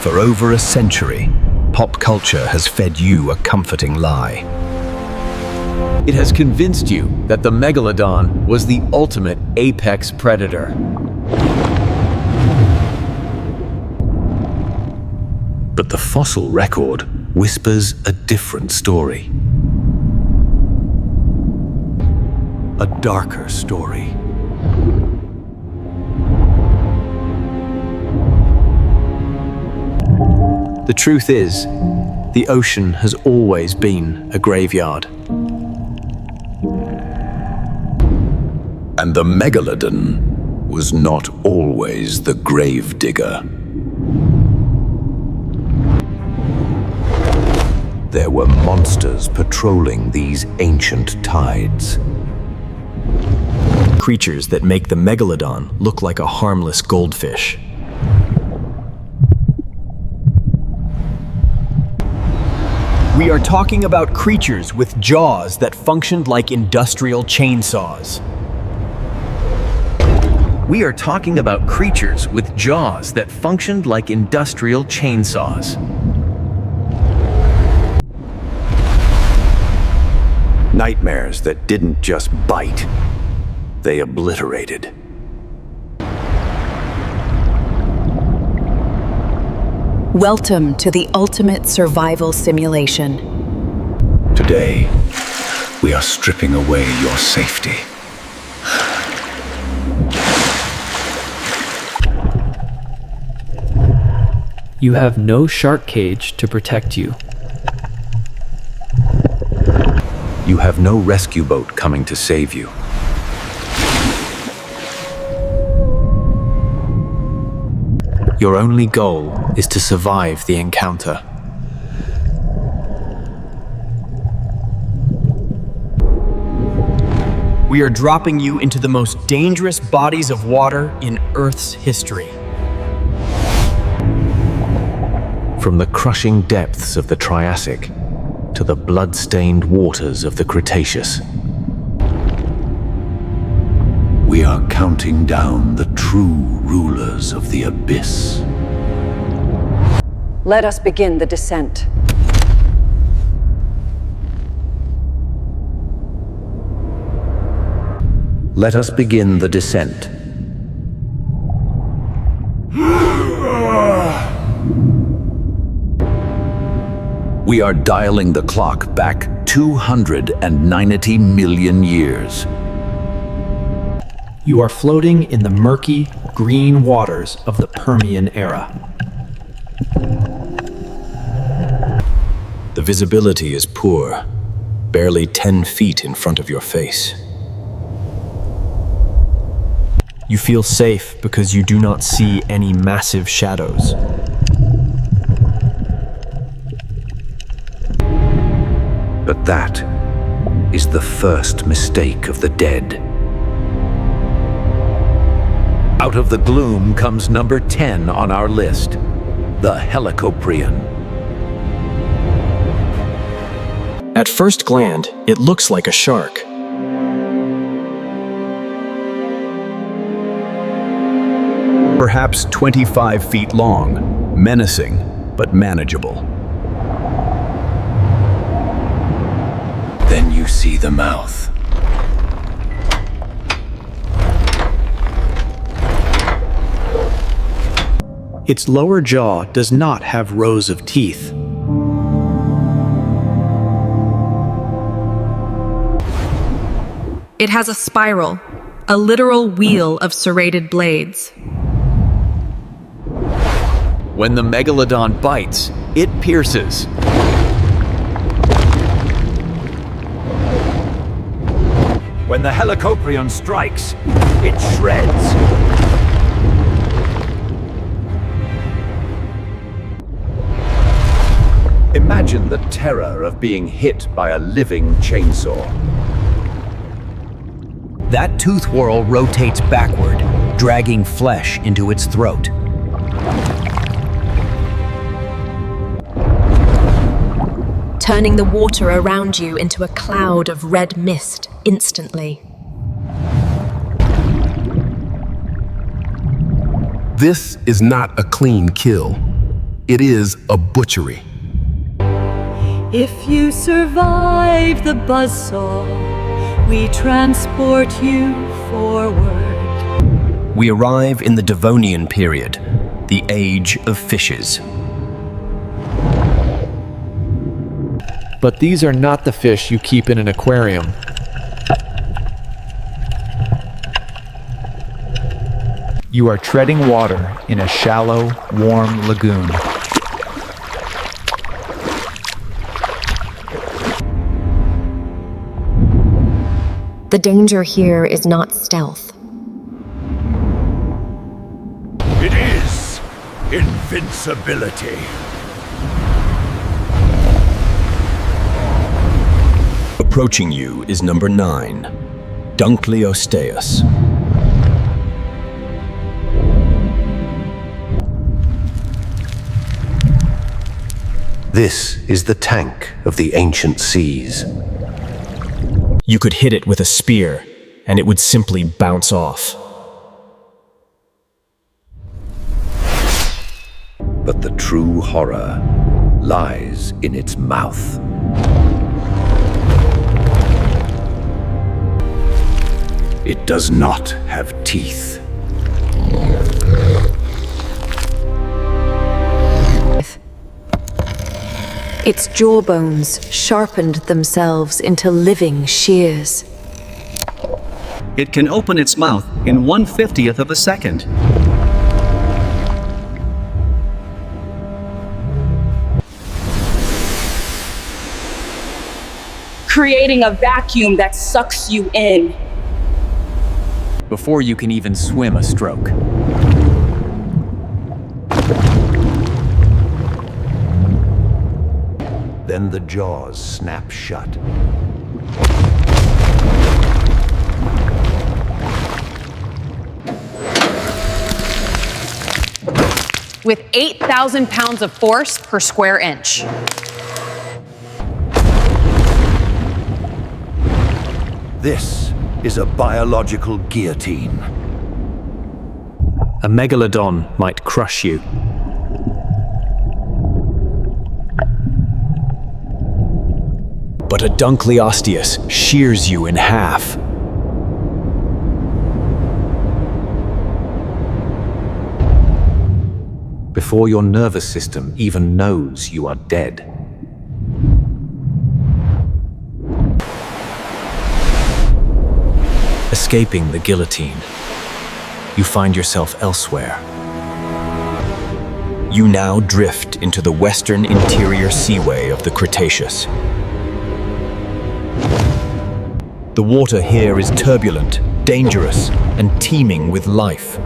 For over a century, pop culture has fed you a comforting lie. It has convinced you that the Megalodon was the ultimate apex predator. But the fossil record whispers a different story. A darker story. The truth is, the ocean has always been a graveyard. And the Megalodon was not always the grave digger. There were monsters patrolling these ancient tides. Creatures that make the Megalodon look like a harmless goldfish. We are talking about creatures with jaws that functioned like industrial chainsaws. We are talking about creatures with jaws that functioned like industrial chainsaws. Nightmares that didn't just bite, they obliterated. Welcome to the ultimate survival simulation. Today, we are stripping away your safety. You have no shark cage to protect you. You have no rescue boat coming to save you. Your only goal is to survive the encounter. We are dropping you into the most dangerous bodies of water in Earth's history. From the crushing depths of the Triassic to the blood-stained waters of the Cretaceous, we are counting down the true rulers of the abyss. Let us begin the descent. Let us begin the descent. We are dialing the clock back 290 million years. You are floating in the murky, green waters of the Permian era. The visibility is poor, barely 10 feet in front of your face. You feel safe because you do not see any massive shadows. But that is the first mistake of the dead. Out of the gloom comes number 10 on our list, the Helicoprion. At first glance, it looks like a shark. Perhaps 25 feet long, menacing but manageable. Then you see the mouth. Its lower jaw does not have rows of teeth. It has a spiral, a literal wheel of serrated blades. When the Megalodon bites, it pierces. When the Helicoprion strikes, it shreds. Imagine the terror of being hit by a living chainsaw. That tooth whorl rotates backward, dragging flesh into its throat. Turning the water around you into a cloud of red mist instantly. This is not a clean kill. It is a butchery. If you survive the buzzsaw, we transport you forward. We arrive in the Devonian period, the age of fishes. But these are not the fish you keep in an aquarium. You are treading water in a shallow, warm lagoon. The danger here is not stealth. It is invincibility. Approaching you is number 9, Dunkleosteus. This is the tank of the ancient seas. You could hit it with a spear, and it would simply bounce off. But the true horror lies in its mouth. It does not have teeth. Its jawbones sharpened themselves into living shears. It can open its mouth in 1/50th of a second. Creating a vacuum that sucks you in. Before you can even swim a stroke. Then the jaws snap shut. With 8,000 pounds of force per square inch. This is a biological guillotine. A Megalodon might crush you. But a Dunkleosteus shears you in half. Before your nervous system even knows you are dead. Escaping the guillotine, you find yourself elsewhere. You now drift into the western interior seaway of the Cretaceous. The water here is turbulent, dangerous, and teeming with life.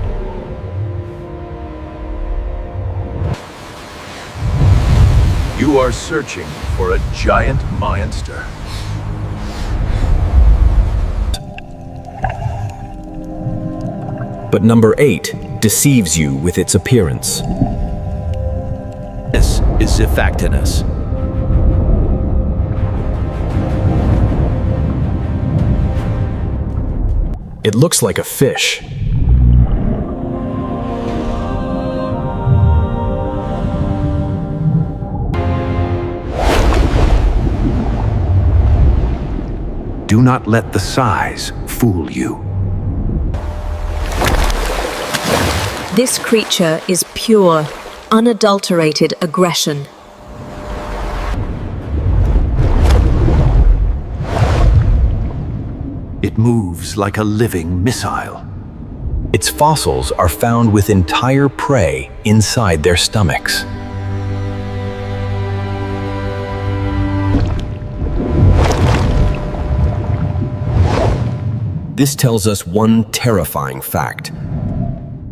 You are searching for a giant monster. But number 8 deceives you with its appearance. This is Xiphactinus. It looks like a fish. Do not let the size fool you. This creature is pure, unadulterated aggression. It moves like a living missile. Its fossils are found with entire prey inside their stomachs. This tells us one terrifying fact.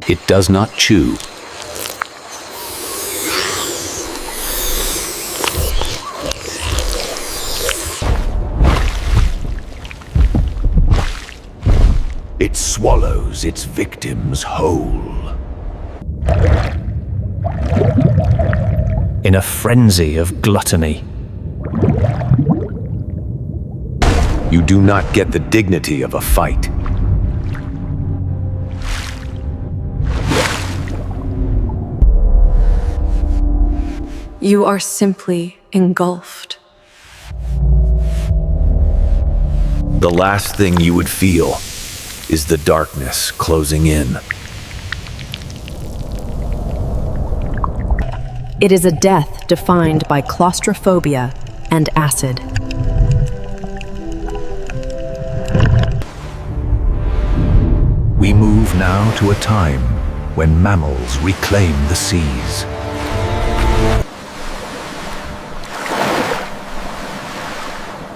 It does not chew. It swallows its victims whole. In a frenzy of gluttony. You do not get the dignity of a fight. You are simply engulfed. The last thing you would feel is the darkness closing in. It is a death defined by claustrophobia and acid. We move now to a time when mammals reclaim the seas.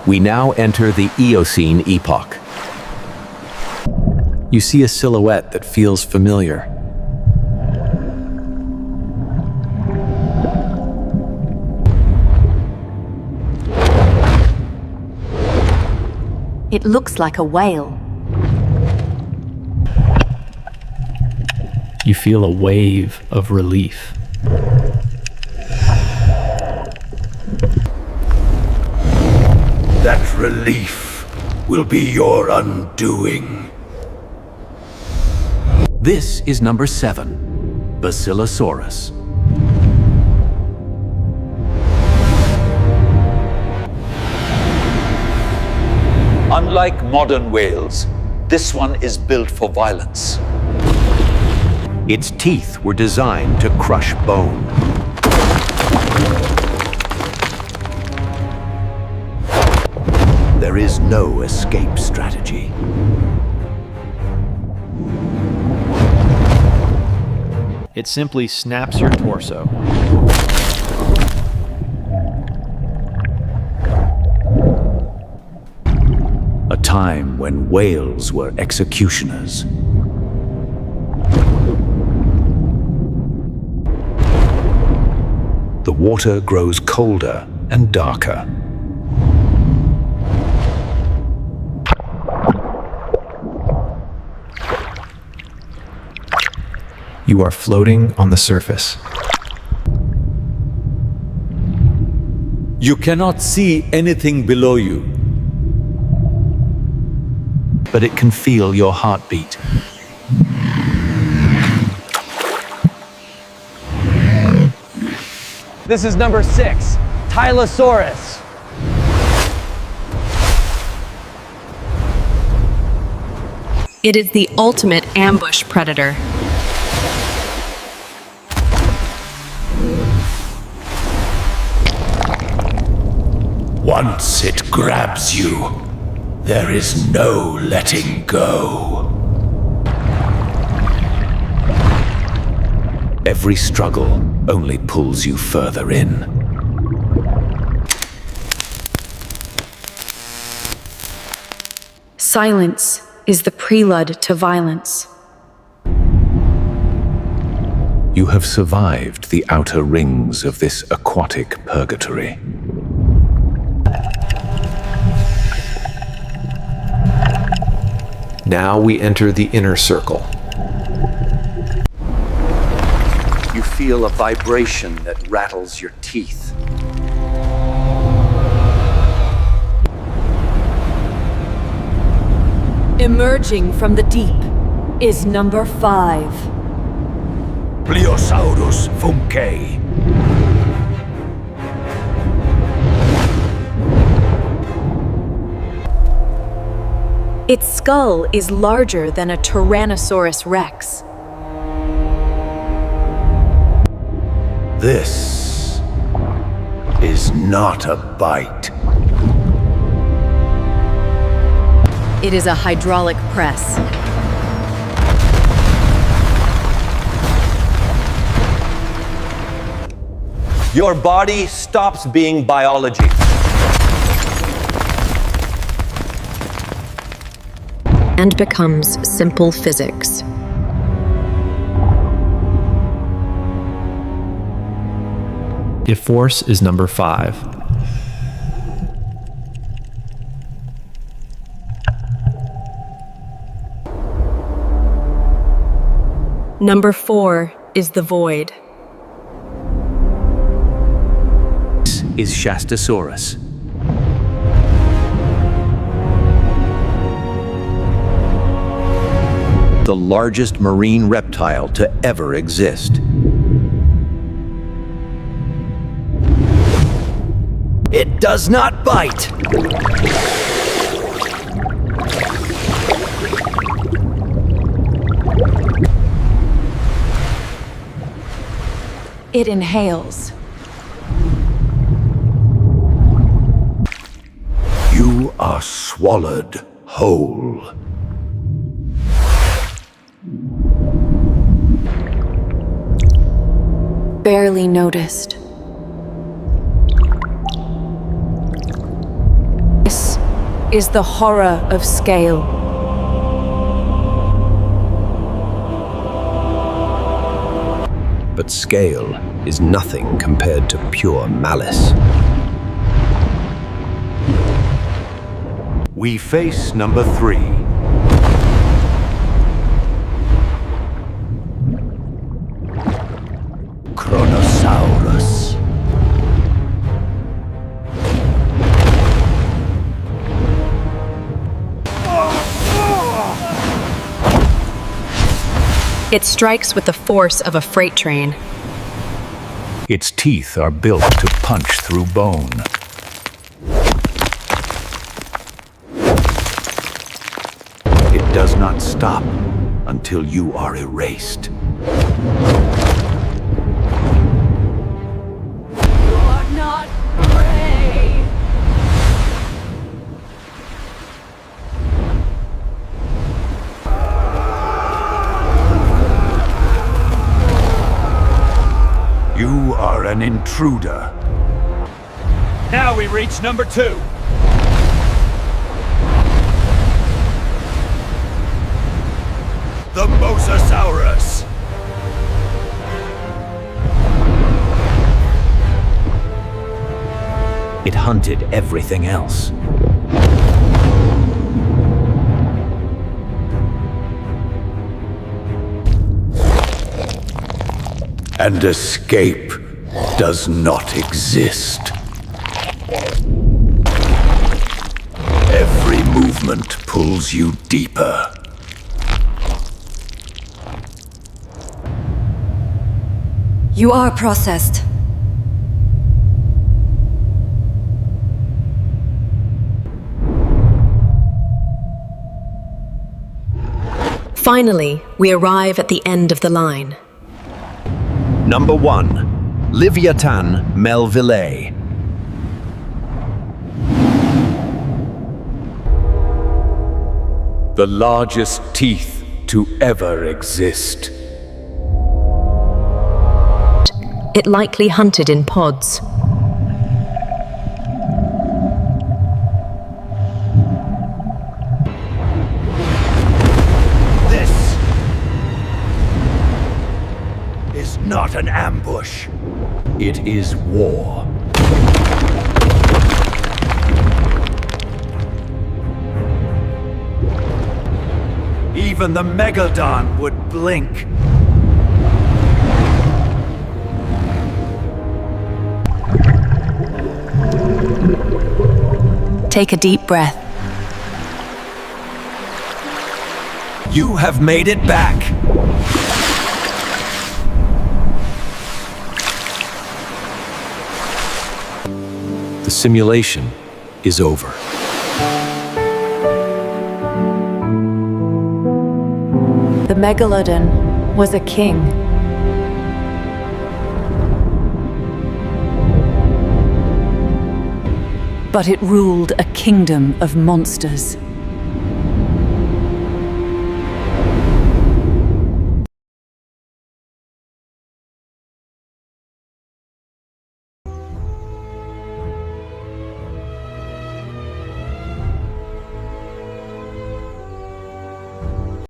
We now enter the Eocene epoch. You see a silhouette that feels familiar. It looks like a whale. You feel a wave of relief. That relief will be your undoing. This is number 7, Basilosaurus. Unlike modern whales, this one is built for violence. Its teeth were designed to crush bone. There is no escape strategy. It simply snaps your torso. A time when whales were executioners. The water grows colder and darker. You are floating on the surface. You cannot see anything below you. But it can feel your heartbeat. This is number 6, Tylosaurus. It is the ultimate ambush predator. Once it grabs you, there is no letting go. Every struggle only pulls you further in. Silence is the prelude to violence. You have survived the outer rings of this aquatic purgatory. Now we enter the inner circle. You feel a vibration that rattles your teeth. Emerging from the deep is number 5. Pliosaurus funke. Its skull is larger than a Tyrannosaurus rex. This is not a bite. It is a hydraulic press. Your body stops being biology. And becomes simple physics. If force is number 5. Number 4 is the void. This is Shastasaurus. The largest marine reptile to ever exist. It does not bite. It inhales. You are swallowed whole. Barely noticed. This is the horror of scale. But scale is nothing compared to pure malice. We face number 3. Kronosaurus. It strikes with the force of a freight train. Its teeth are built to punch through bone. It does not stop until you are erased. You are an intruder. Now we reach number 2. The mosasaurus. It hunted everything else. And escape does not exist. Every movement pulls you deeper. You are processed. Finally, we arrive at the end of the line. Number 1. Livyatan Melvillei. The largest teeth to ever exist. It likely hunted in pods. This is not an ambush. It is war. Even the Megalodon would blink. Take a deep breath. You have made it back. The simulation is over. The Megalodon was a king. But it ruled a kingdom of monsters.